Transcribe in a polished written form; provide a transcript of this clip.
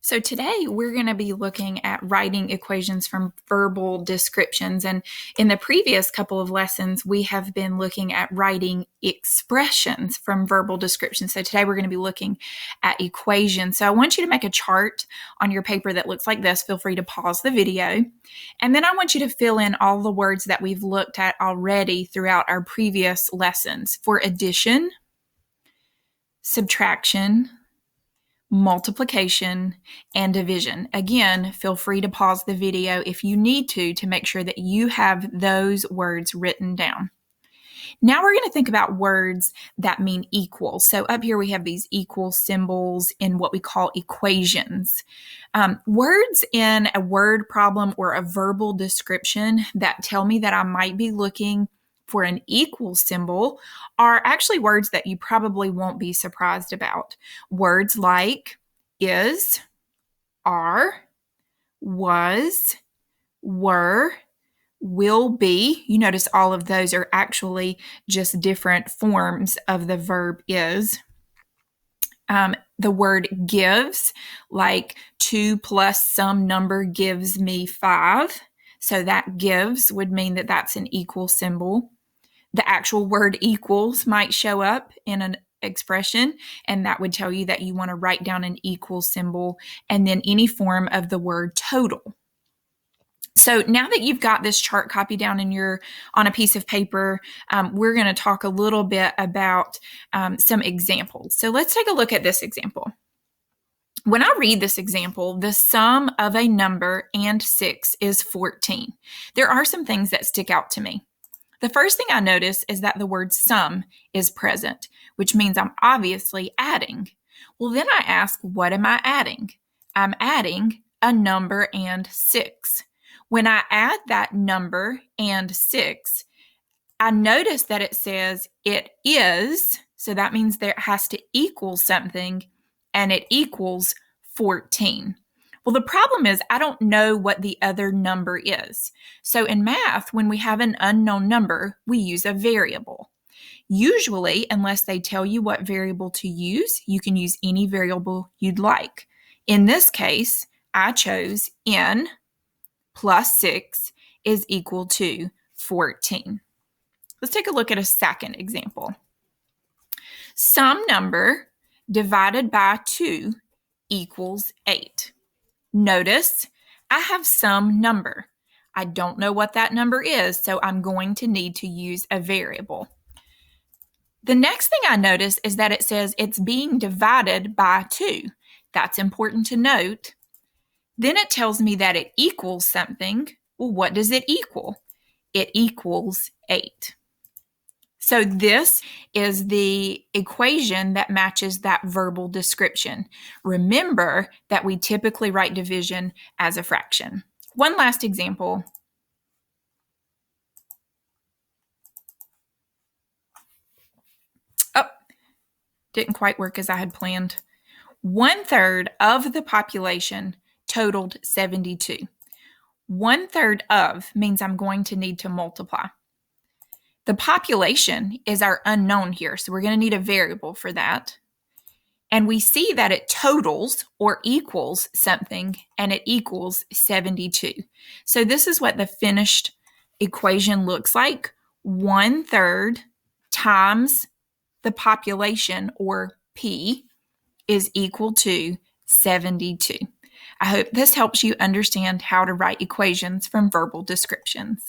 So today we're going to be looking at writing equations from verbal descriptions. And in the previous couple of lessons, we have been looking at writing expressions from verbal descriptions. So today we're going to be looking at equations. So I want you to make a chart on your paper that looks like this. Feel free to pause the video. And then I want you to fill in all the words that we've looked at already throughout our previous lessons for addition, subtraction, multiplication, and division. Again, feel free to pause the video if you need to make sure that you have those words written down. Now we're going to think about words that mean equal. So up here we have these equal symbols in what we call equations. Words in a word problem or a verbal description that tell me that I might be looking for an equal symbol are actually words that you probably won't be surprised about. Words like is, are, was, were, will be. You notice all of those are actually just different forms of the verb is. The word gives, like 2 plus some number gives me 5. So that gives would mean that that's an equal symbol. The actual word equals might show up in an expression, and that would tell you that you want to write down an equal symbol, and then any form of the word total. So now that you've got this chart copied down on a piece of paper, we're going to talk a little bit about some examples. So let's take a look at this example. When I read this example, the sum of a number and 6 is 14. There are some things that stick out to me. The first thing I notice is that the word sum is present, which means I'm obviously adding. Well, then I ask, what am I adding? I'm adding a number and 6. When I add that number and 6, I notice that it says it is, so that means there has to equal something, and it equals 14. Well, the problem is I don't know what the other number is. So in math, when we have an unknown number, we use a variable. Usually, unless they tell you what variable to use, you can use any variable you'd like. In this case, I chose n plus 6 is equal to 14. Let's take a look at a second example. Some number divided by 2 equals 8. Notice I have some number. I don't know what that number is, so I'm going to need to use a variable. The next thing I notice is that it says it's being divided by 2. That's important to note. Then it tells me that it equals something. Well, what does it equal? It equals 8. So this is the equation that matches that verbal description. Remember that we typically write division as a fraction. One last example. Oh, didn't quite work as I had planned. 1/3 of the population totaled 72. 1/3 of means I'm going to need to multiply. The population is our unknown here, so we're going to need a variable for that. And we see that it totals or equals something, and it equals 72. So this is what the finished equation looks like. 1/3 times the population, or P, is equal to 72. I hope this helps you understand how to write equations from verbal descriptions.